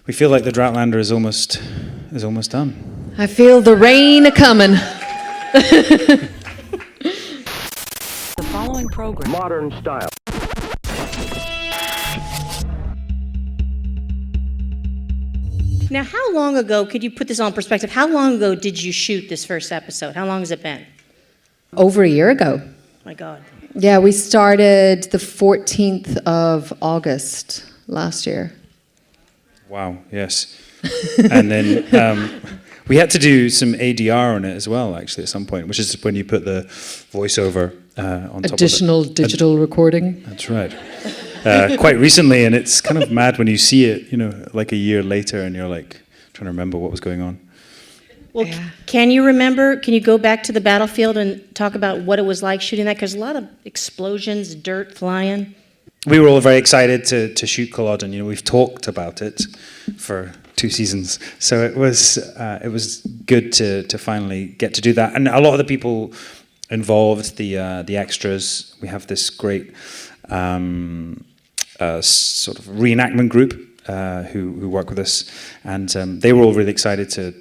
We feel like the Outlander is almost done. I feel the rain a-coming. The following program. Modern style. Now, how long ago, could you put this on perspective, how long ago did you shoot this first episode? How long has it been? Over a year ago. My God. Yeah, we started the 14th of August last year. Wow, yes. And then we had to do some ADR on it as well, actually, at some point, which is when you put the voiceover on top Additional of it. digital recording. That's right. Quite recently, and it's kind of mad when you see it, like a year later, and you're like trying to remember what was going on. Well, can you go back to the battlefield and talk about what it was like shooting that? Because a lot of explosions, dirt flying. We were all very excited to shoot Culloden. We've talked about it for 2 seasons, so it was good to finally get to do that. And a lot of the people involved, the extras, we have this great sort of reenactment group who work with us, and they were all really excited to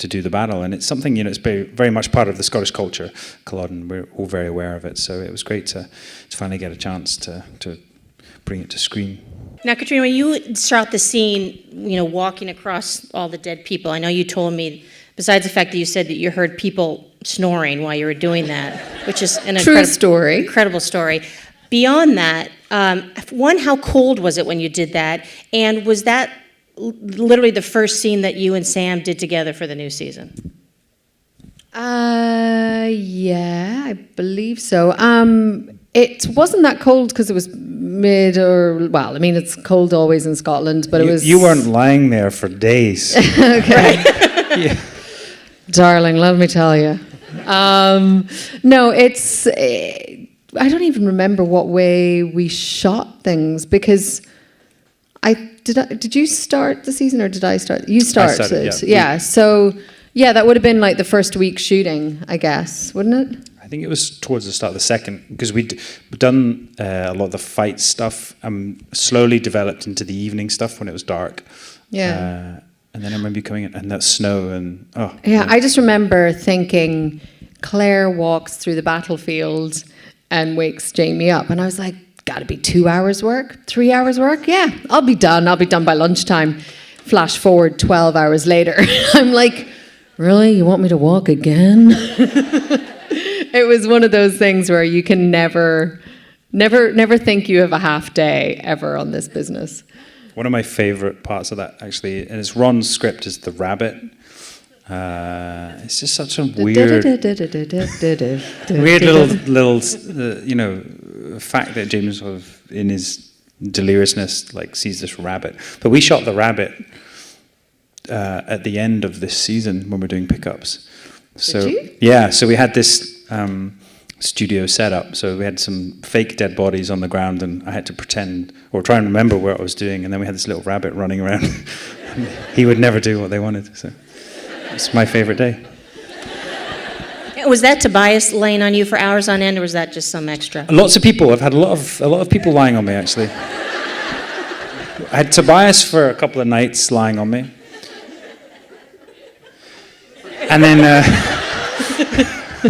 do the battle. And it's something, it's very, very much part of the Scottish culture, Culloden. We're all very aware of it, so it was great to finally get a chance to bring it to screen. Now, Caitriona, when you start the scene, walking across all the dead people, I know you told me, besides the fact that you said that you heard people snoring while you were doing that, which is an incredible story. Beyond that, one, how cold was it when you did that? And was that literally the first scene that you and Sam did together for the new season? Yeah, I believe so. It wasn't that cold because it was it's cold always in Scotland, but it was... You weren't lying there for days. Okay. Yeah. Darling, let me tell you. No, it's... I don't even remember what way we shot things because did you start the season or did I start? You started. I started, yeah. So, that would have been like the first week shooting, I guess, wouldn't it? I think it was towards the start of the second, because we'd done a lot of the fight stuff, slowly developed into the evening stuff when it was dark. Yeah. And then I remember you coming in, and that snow, and I just remember thinking, Claire walks through the battlefield and wakes Jamie up, and I was like, gotta be 2 hours work, 3 hours work? Yeah, I'll be done by lunchtime. Flash forward 12 hours later. I'm like, really? You want me to walk again? It was one of those things where you can never think you have a half day ever on this business. One of my favorite parts of that, actually, and it's Ron's script, is the rabbit. It's just such a weird little fact that James sort of, in his deliriousness, sees this rabbit. But we shot the rabbit at the end of this season when we're doing pickups. So, did you? Yeah, so we had this studio set up. So we had some fake dead bodies on the ground, and I had to pretend or try and remember what I was doing. And then we had this little rabbit running around. He would never do what they wanted. So it's my favorite day. Was that Tobias laying on you for hours on end, or was that just some extra? Lots of people. I've had a lot of people lying on me, actually. I had Tobias for a couple of nights lying on me. And then...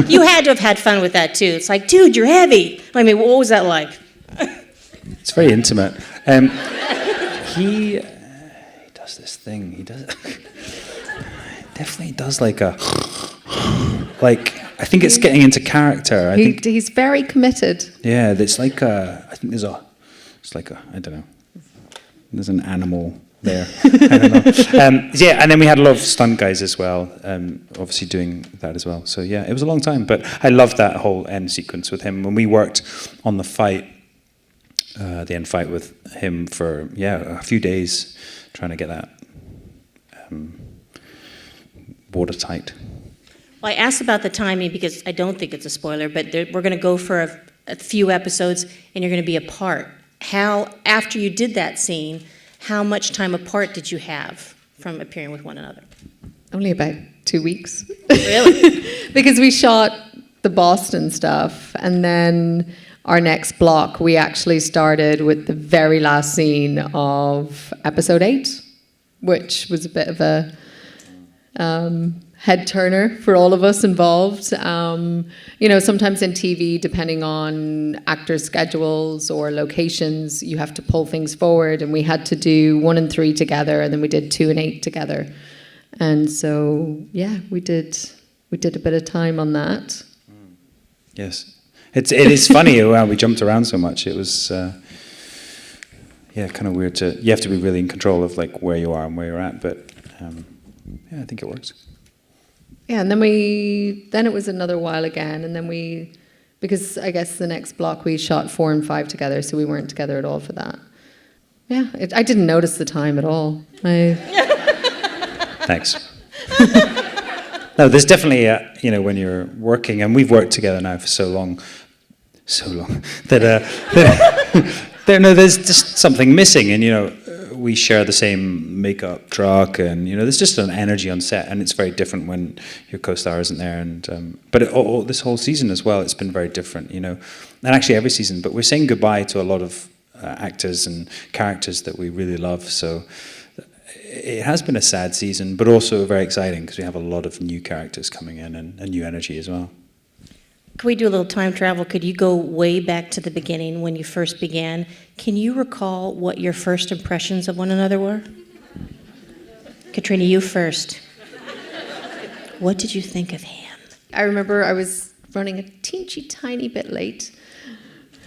You had to have had fun with that, too. It's like, dude, you're heavy. I mean, what was that like? It's very intimate. He does this thing. He does... definitely does I think it's getting into character. He's very committed. Yeah, it's I think I don't know. There's an animal there. I don't know. And then we had a lot of stunt guys as well, obviously doing that as well. So yeah, it was a long time, but I loved that whole end sequence with him. When we worked on the fight, the end fight with him for, a few days, trying to get that watertight. Well, I asked about the timing because I don't think it's a spoiler, but we're going to go for a few episodes, and you're going to be apart. After you did that scene, how much time apart did you have from appearing with one another? Only about 2 weeks. Really? Because we shot the Boston stuff, and then our next block, we actually started with the very last scene of episode 8. which was a bit of a head turner for all of us involved. Sometimes in TV, depending on actors' schedules or locations, you have to pull things forward, and we had to do 1 and 3 together, and then we did 2 and 8 together. And so, yeah, we did a bit of time on that. Yes. It is funny how we jumped around so much. It was, kind of weird you have to be really in control of like where you are and where you're at, but I think it works. Yeah, and then it was another while again, and then because I guess the next block we shot 4 and 5 together, so we weren't together at all for that. Yeah, I didn't notice the time at all. Thanks. No, there's definitely, when you're working, and we've worked together now for so long, that there's just something missing, and we share the same makeup truck, and there's just an energy on set, and it's very different when your co-star isn't there. And but this whole season as well, it's been very different, and actually every season. But we're saying goodbye to a lot of actors and characters that we really love. So it has been a sad season, but also very exciting because we have a lot of new characters coming in and new energy as well. Could we do a little time travel? Could you go way back to the beginning when you first began? Can you recall what your first impressions of one another were? Caitriona, you first. What did you think of him? I remember I was running a teensy tiny bit late,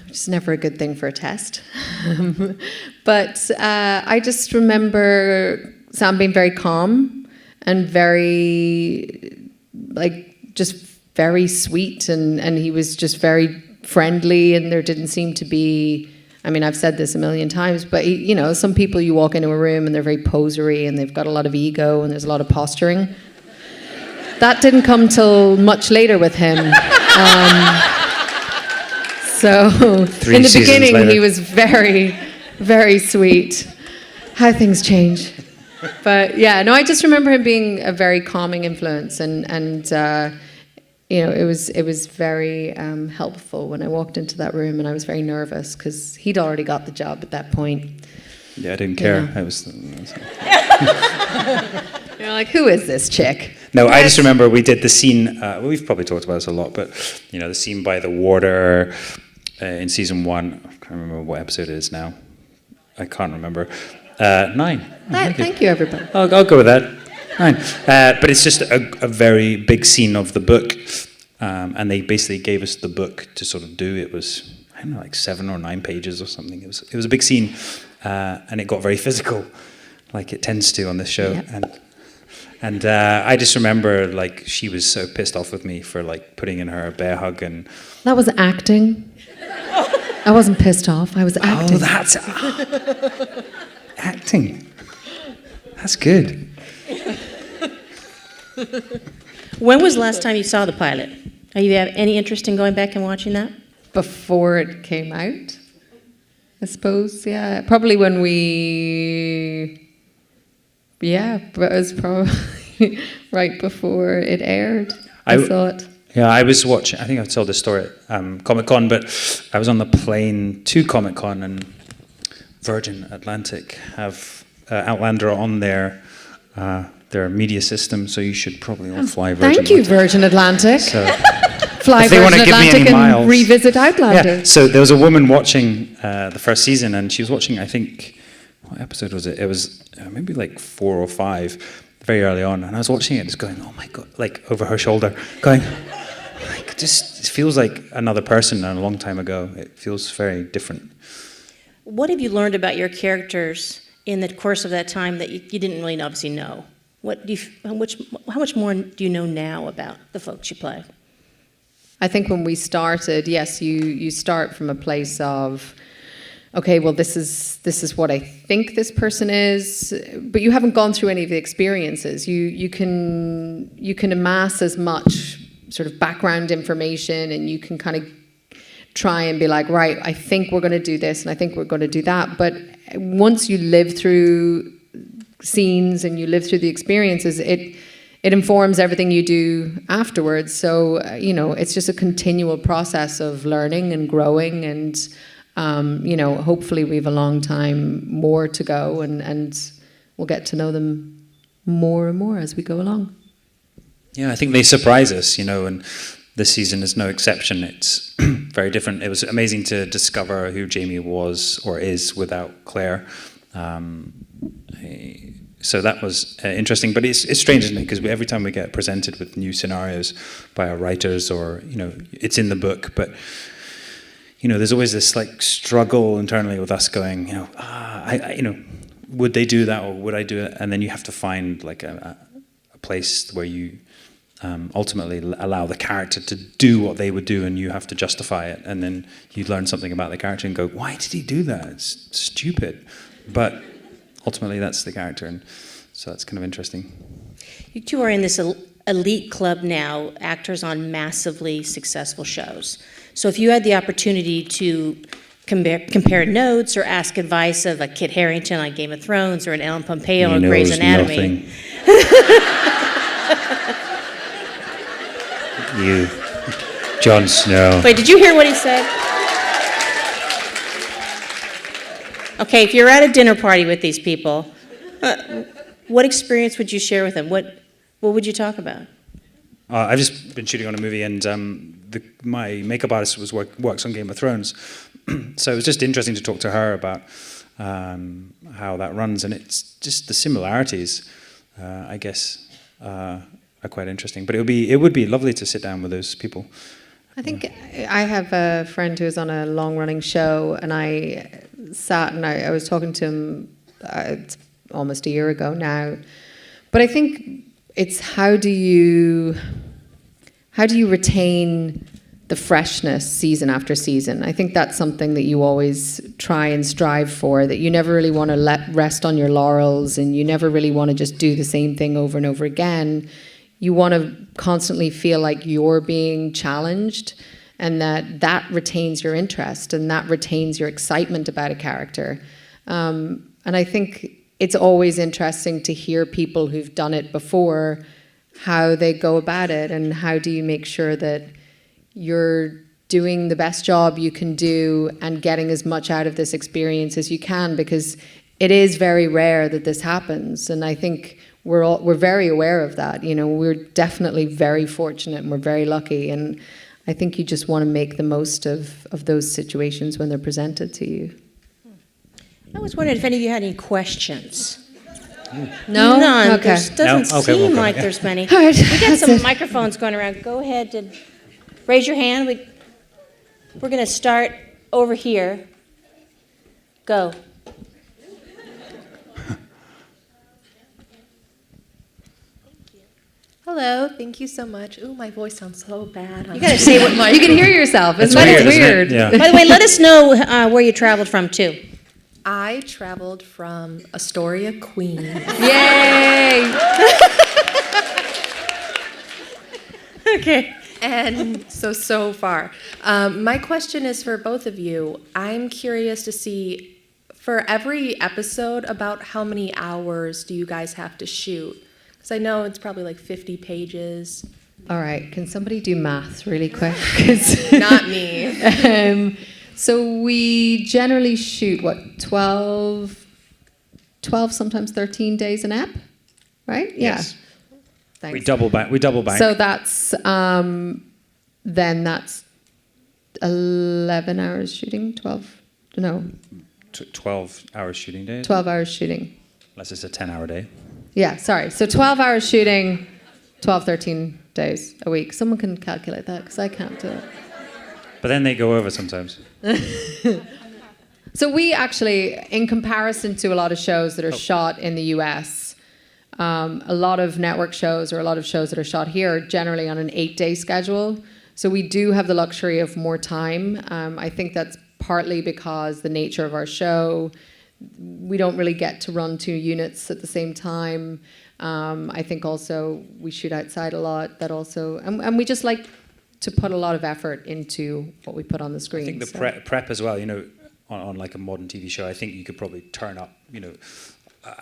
which is never a good thing for a test. But I just remember Sam being very calm and very, just very sweet, and he was just very friendly, and there didn't seem to be, I've said this a million times, but some people you walk into a room and they're very posery and they've got a lot of ego and there's a lot of posturing. That didn't come till much later with him. So in the beginning later, he was very, very sweet. How things change. But yeah, no, I just remember him being a very calming influence, and it was very helpful when I walked into that room, and I was very nervous because he'd already got the job at that point. Yeah, I didn't care. I was. You're like, who is this chick? No, I just remember we did the scene. We've probably talked about this a lot, but the scene by the water in season 1. I can't remember what episode it is now. I can't remember. 9. Thank you, everybody. I'll go with that. 9. But it's just a very big scene of the book, and they basically gave us the book to sort of do. It was, I don't know, like 7 or 9 pages or something. It was a big scene, and it got very physical, like it tends to on this show. Yep. And I just remember, she was so pissed off with me for putting in her bear hug, and that was acting. I wasn't pissed off. I was acting. Oh, that's acting. That's good. When was the last time you saw the pilot? Are you have any interest in going back and watching that? Before it came out, I suppose. Yeah, probably when we. Yeah, but it was probably right before it aired. I saw it. Yeah, I was watching. I think I've told this story at Comic-Con, but I was on the plane to Comic-Con, and Virgin Atlantic have Outlander on their media system, so you should probably all fly Virgin. Thank you, Virgin Atlantic. So, fly Virgin Atlantic and revisit Outlander. Yeah, so there was a woman watching the first season, and she was watching, I think, what episode was it? It was maybe 4 or 5, very early on, and I was watching it just going, oh my God, over her shoulder, going, it feels like another person and a long time ago. It feels very different. What have you learned about your characters in the course of that time that you didn't really obviously know? How much more do you know now about the folks you play? I think when we started, yes, you start from a place of, okay, well, this is what I think this person is, but you haven't gone through any of the experiences. You can amass as much sort of background information, and you can kind of try and be like, right, I think we're going to do this, and I think we're going to do that. But once you live through scenes and you live through the experiences, it informs everything you do afterwards. So, it's just a continual process of learning and growing, and hopefully we have a long time more to go, and we'll get to know them more and more as we go along. Yeah, I think they surprise us, and this season is no exception. It's very different. It was amazing to discover who Jamie was or is without Claire. So that was interesting, but it's strange, isn't it? Because every time we get presented with new scenarios by our writers, or it's in the book, but there's always this like struggle internally with us going, would they do that or would I do it? And then you have to find like a place where you ultimately allow the character to do what they would do, and you have to justify it, and then you learn something about the character and go, why did he do that? It's stupid, but ultimately that's the character, and so that's kind of interesting. You two are in this elite club now, actors on massively successful shows. So if you had the opportunity to compare notes or ask advice of a Kit Harington on Game of Thrones or an Ellen Pompeo or Grey's Anatomy. You, Jon Snow. Wait, did you hear what he said? Okay, if you're at a dinner party with these people, what experience would you share with them? What would you talk about? I've just been shooting on a movie, and my makeup artist works on Game of Thrones, so it was just interesting to talk to her about how that runs, and it's just the similarities, I guess, are quite interesting. But it would be lovely to sit down with those people. I think I have a friend who's on a long-running show, and I sat and I was talking to him it's almost a year ago now. But I think it's how do you retain the freshness season after season? I think that's something that you always try and strive for, that you never really want to rest on your laurels, and you never really want to just do the same thing over and over again. You want to constantly feel like you're being challenged, and that retains your interest and that retains your excitement about a character. And I think it's always interesting to hear people who've done it before, how they go about it, and how do you make sure that you're doing the best job you can do and getting as much out of this experience as you can, because it is very rare that this happens. And I think we're very aware of that. We're definitely very fortunate and we're very lucky. And I think you just want to make the most of those situations when they're presented to you. I was wondering if any of you had any questions. No? None. Okay. There doesn't seem like there's many. All right. We got some microphones going around. Go ahead and raise your hand. We're going to start over here. Go. Hello, thank you so much. Ooh, my voice sounds so bad. You gotta say what You can hear yourself. It's weird, weird. isn't it? Yeah. By the way, let us know where you traveled from too. I traveled from Astoria, Queens. Yay! Okay. And so far. My question is for both of you. I'm curious to see, for every episode, about how many hours do you guys have to shoot? Because I know it's probably like 50 pages. All right, can somebody do maths really quick? Not me. So we generally shoot, 12, sometimes 13 days an ep, right? Yeah. Yes. Thanks. We double bank. So that's, then that's 11 hours shooting, 12, no, 12 hours shooting days. 12 hours shooting. Unless it's a 10-hour day. Yeah, sorry. So 12 hours shooting, 12, 13 days a week. Someone can calculate that because I can't do it. But then they go over sometimes. So we actually, in comparison to a lot of shows that are shot in the US, a lot of network shows or a lot of shows that are shot here are generally on an 8-day schedule. So we do have the luxury of more time. I think that's partly because the nature of our show, we don't really get to run 2 units at the same time. I think also we shoot outside a lot. That also, and we just like to put a lot of effort into what we put on the screen. I think the prep as well, on like a modern TV show, I think you could probably turn up,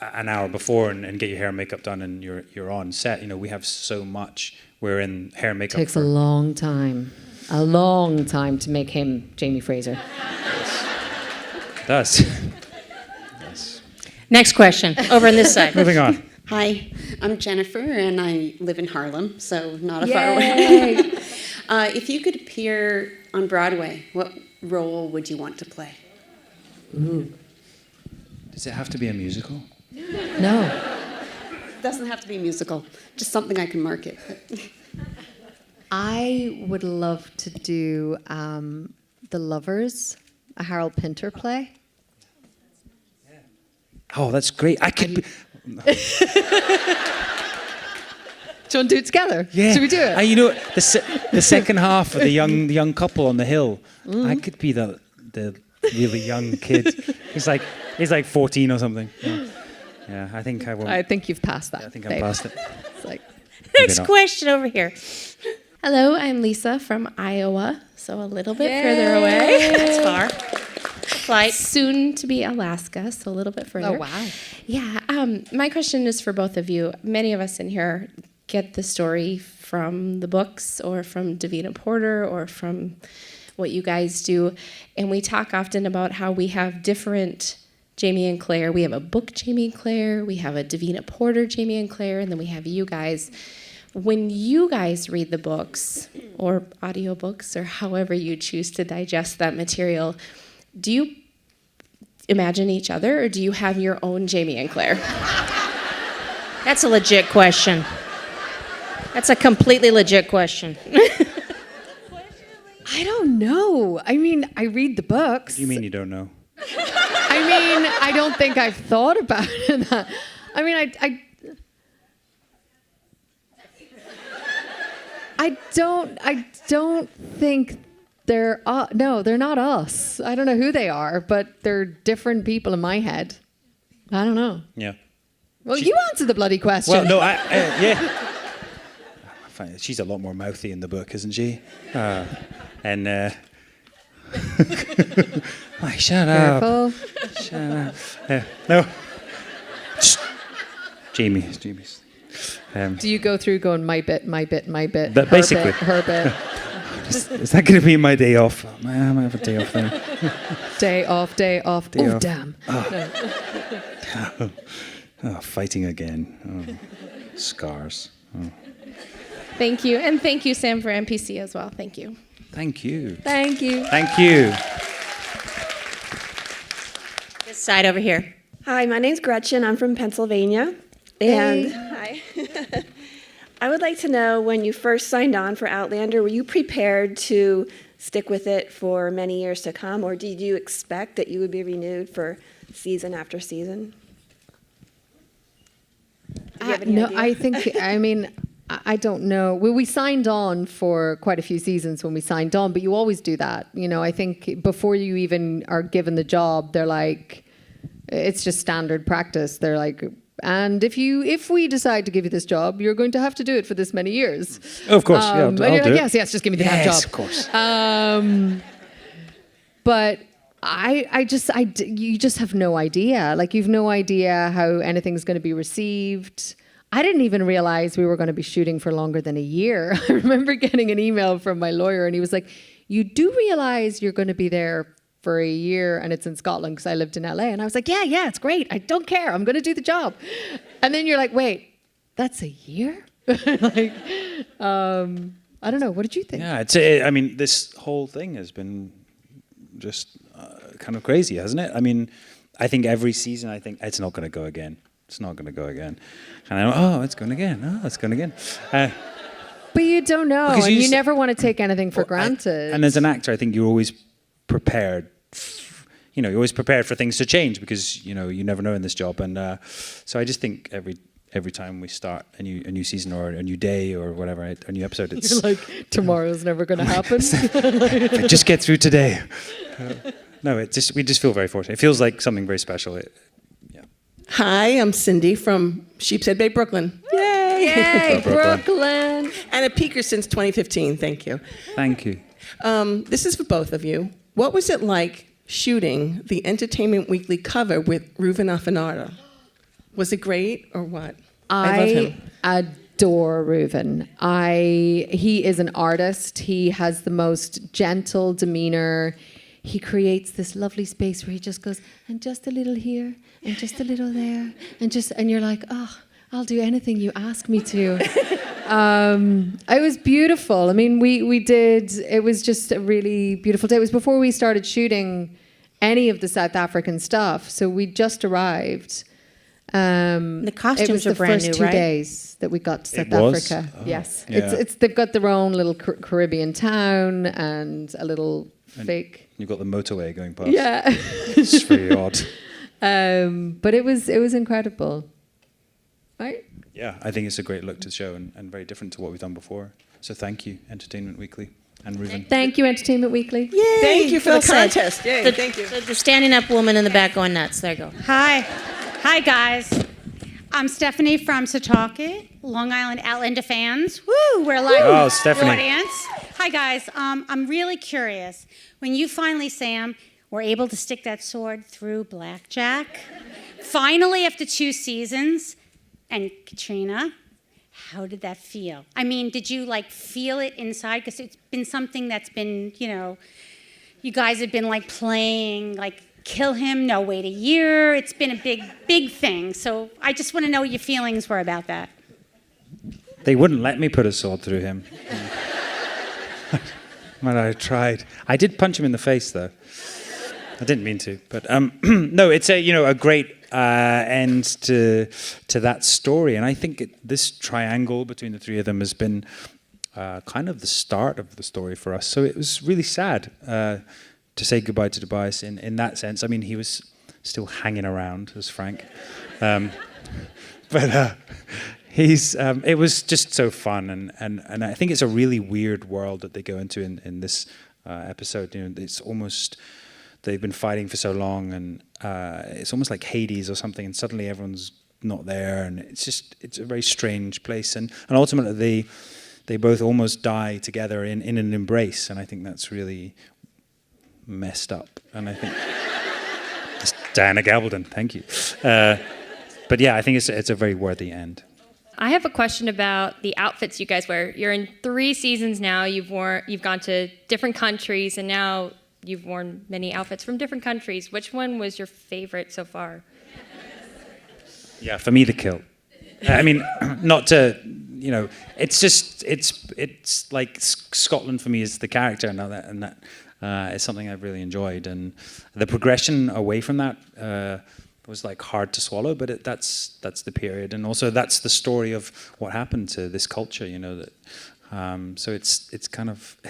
an hour before and get your hair and makeup done, and you're on set. We have so much. We're in hair and makeup. Takes a long time to make him Jamie Fraser. It does. Next question, over on this side. Moving on. Hi, I'm Jennifer, and I live in Harlem, so not a far away. If you could appear on Broadway, what role would you want to play? Ooh. Does it have to be a musical? No. It doesn't have to be a musical, just something I can market. I would love to do The Lovers, a Harold Pinter play. Oh, that's great. I could be... Do you want to do it together? Yeah. Should we do it? You know, the second half of the young couple on the hill, I could be the really young kid. He's like 14 or something. Yeah, I think I will. I think you've passed that. Yeah, I think babe. I'm past it. It's like, Next question over here. Hello, I'm Lisa from Iowa, so a little bit further away. That's far. Flight. Soon to be Alaska, so a little bit further. oh, wow. Yeah, my question is for both of you. Many of us in here get the story from the books or from Davina Porter or from what you guys do, and we talk often about how we have different Jamie and Claire. We have a book Jamie and Claire, we have a Davina Porter Jamie and Claire, and then we have you guys. When you guys read the books or audiobooks or however you choose to digest that material, do you imagine each other or do you have your own Jamie and Claire? That's a legit question. That's a completely legit question. I don't know. I mean, I read the books. What do you mean you don't know? I mean, I don't think I've thought about it. I mean, I don't think they're no, they're not us. I don't know who they are, but they're different people in my head. I don't know. Yeah. Well, you answer the bloody question. Well, no, yeah. She's a lot more mouthy in the book, isn't she? Like, shut up. Careful. Shut up. No. Jamie's. Do you go through going my bit, But her basically. bit, her bit, Is that going to be my day off? I might have a day off then. day off? Day Oh, off. damn. Oh, fighting again. Oh, scars. Oh. Thank you, and thank you, Sam, for MPC as well. Thank you. Thank you. Thank you. Thank you. This side over here. Hi, my name's Gretchen. I'm from Pennsylvania. And hi. I would like to know, when you first signed on for Outlander, were you prepared to stick with it for many years to come, or did you expect that you would be renewed for season after season? Do you have any No, idea? I think, I mean, I don't know. Well, we signed on for quite a few seasons when we signed on, but you always do that. You know, I think before you even are given the job, they're like, it's just standard practice. They're like, and if we decide to give you this job, you're going to have to do it for this many years. Of course, yeah, I'll and do you're like, it. yes, just give me the damn job. Yes, of course. But you just have no idea. Like, you've no idea how anything's going to be received. I didn't even realize we were going to be shooting for longer than a year. I remember getting an email from my lawyer, and he was like, you do realize you're going to be there for a year, and it's in Scotland because I lived in LA. And I was like, yeah, it's great. I don't care. I'm going to do the job. And then you're like, wait, that's a year? Like, I don't know. What did you think? Yeah, I mean, this whole thing has been just kind of crazy, hasn't it? I mean, I think every season, I think it's not going to go again. It's not going to go again. And I know, it's going again. Oh, it's going again. But you don't know, Because and you you s- never want to take anything for granted. And as an actor, I think you're always prepared. You're always prepared for things to change because you never know in this job. And so I just think every time we start a new season or a new day or whatever, a new episode, it's You're like, tomorrow's never going to happen. if I just get through today. No, we just feel very fortunate. It feels like something very special. Hi, I'm Cindy from Sheepshead Bay, Brooklyn. Yay! Yay, Brooklyn. Brooklyn. And a peaker since 2015, thank you. Thank you. This is for both of you. What was it like shooting the Entertainment Weekly cover with Reuven Affinata? Was it great or what? I love him. Adore Reuven. He is an artist. He has the most gentle demeanor. he creates this lovely space where he just goes, and just a little here, and just a little there, and you're like, oh, I'll do anything you ask me to. It was beautiful. I mean, it was just a really beautiful day. It was before we started shooting any of the South African stuff, so we just arrived. The costumes are brand new, right? It was the first 2 days that we got to South Africa. Oh, yes, yeah. They've got their own little Caribbean town and a little fake. You've got the motorway going past. Yeah, It's very odd. but it was incredible, right? Yeah, I think it's a great look to the show and very different to what we've done before. So thank you, Entertainment Weekly and Reuven. Thank you, Entertainment Weekly. Yay, thank you for the said. contest. Yay, thank you. The standing up woman in the back going nuts. There you go. Hi guys. I'm Stephanie from Setauket, Long Island Outlander fans. Woo, we're live Oh, Stephanie. audience. Hi guys. I'm really curious. When you finally, Sam, were able to stick that sword through Blackjack, finally after 2 seasons, and Caitriona, how did that feel? I mean, did you like feel it inside? Because it's been something that's been, you guys have been like playing, like kill him, no, wait a year. It's been a big thing. So I just want to know what your feelings were about that. They wouldn't let me put a sword through him. But I tried. I did punch him in the face, though. I didn't mean to, but no, it's a great end to that story, and I think this triangle between the three of them has been kind of the start of the story for us. So it was really sad to say goodbye to Tobias in that sense. I mean, he was still hanging around as Frank, but it was just so fun, and I think it's a really weird world that they go into in this episode. It's almost. They've been fighting for so long, and it's almost like Hades or something, and suddenly everyone's not there, and it's a very strange place. And ultimately, they both almost die together in an embrace, and I think that's really messed up. And I think... It's Diana Gabaldon, thank you. But yeah, I think it's a very worthy end. I have a question about the outfits you guys wear. You're in 3 seasons now, you've gone to different countries, and now... You've worn many outfits from different countries. Which one was your favorite so far? Yeah, for me, the kilt. I mean, not to, it's like Scotland for me is the character, and that is something I've really enjoyed. And the progression away from that was like hard to swallow, but that's the period, and also that's the story of what happened to this culture. So it's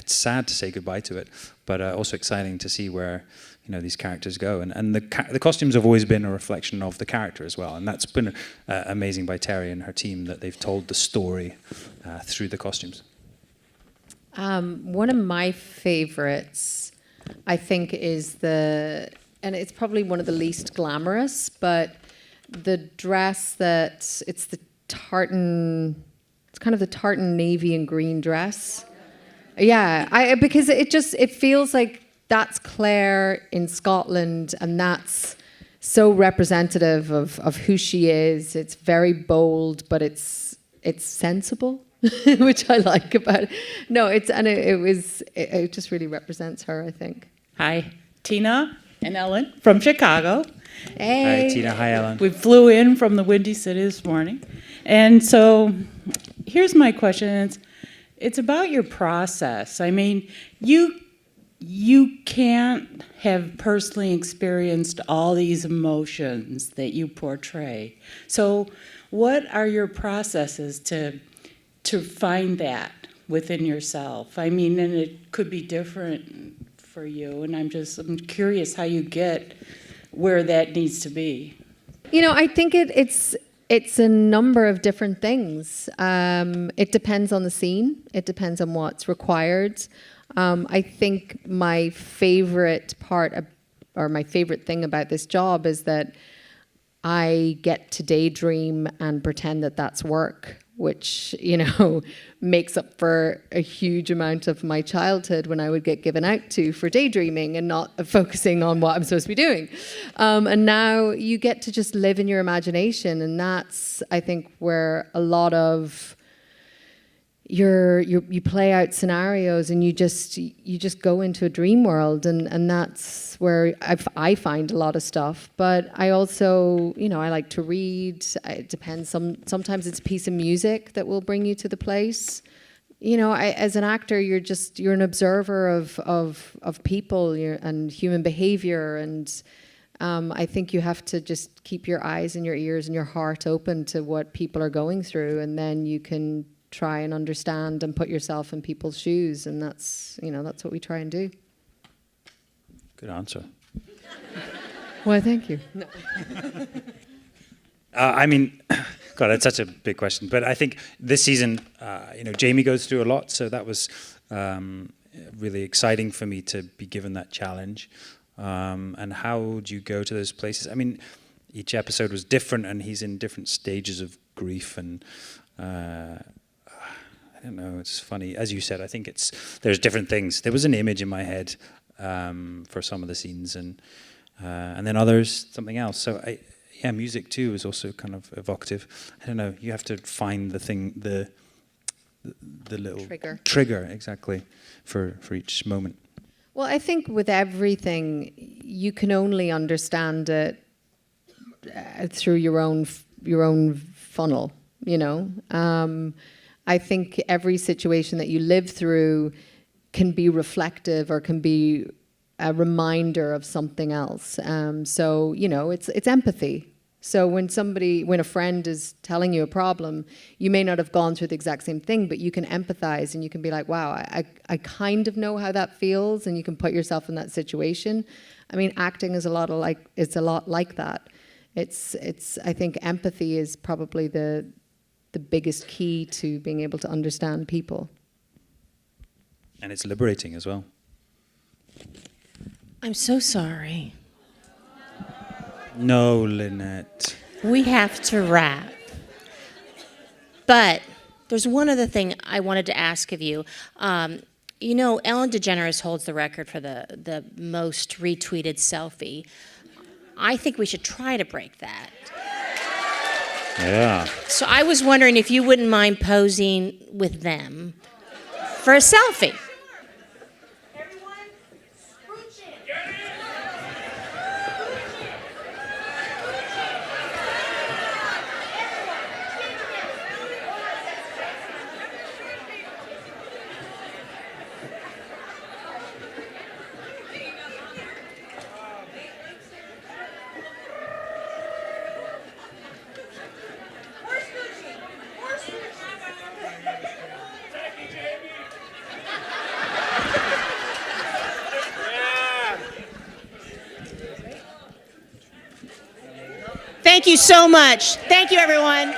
sad to say goodbye to it, but also exciting to see where these characters go. And the costumes have always been a reflection of the character as well, and that's been amazing by Terry and her team that they've told the story through the costumes. One of my favorites, I think, is and it's probably one of the least glamorous, but the dress it's the tartan. It's kind of the tartan navy and green dress. Yeah, because it feels like that's Claire in Scotland, and that's so representative of who she is. It's very bold, but it's sensible, which I like about it. No, it just really represents her, I think. Hi, Tina and Ellen from Chicago. Hey. Hi, Tina. Hi, Ellen. We flew in from the Windy City this morning, and so. Here's my question. It's about your process. I mean, you can't have personally experienced all these emotions that you portray. So what are your processes to find that within yourself? I mean, and it could be different for you, and I'm curious how you get where that needs to be. I think it's a number of different things. It depends on the scene. It depends on what's required. I think my favorite part or my favorite thing about this job is that I get to daydream and pretend that that's work, which, makes up for a huge amount of my childhood when I would get given out to for daydreaming and not focusing on what I'm supposed to be doing. And now you get to just live in your imagination, and that's, I think, where a lot of you play out scenarios and you just go into a dream world, and that's where I find a lot of stuff. But I also, I like to read. It depends. Sometimes it's a piece of music that will bring you to the place. As an actor, you're an observer of people and human behavior, and I think you have to just keep your eyes and your ears and your heart open to what people are going through, and then you can try and understand and put yourself in people's shoes, and that's what we try and do. Good answer. Well, thank you. No. I mean, God, that's such a big question. But I think this season, Jamie goes through a lot, so that was really exciting for me to be given that challenge. And how do you go to those places? I mean, each episode was different, and he's in different stages of grief, and I don't know, it's funny. As you said, I think there's different things. There was an image in my head for some of the scenes, and then others, something else. So music too is also kind of evocative. I don't know, you have to find the thing, the little trigger exactly for each moment. Well, I think with everything, you can only understand it through your own funnel, I think every situation that you live through can be reflective or can be a reminder of something else. So, it's empathy. So when a friend is telling you a problem, you may not have gone through the exact same thing, but you can empathize and you can be like, wow, I kind of know how that feels, and you can put yourself in that situation. I mean, acting is a lot like that. I think empathy is probably the biggest key to being able to understand people. And it's liberating as well. I'm so sorry. No, Lynette. We have to wrap. But there's one other thing I wanted to ask of you. Ellen DeGeneres holds the record for the most retweeted selfie. I think we should try to break that. Yeah. So I was wondering if you wouldn't mind posing with them for a selfie. Thank you so much. Thank you, everyone.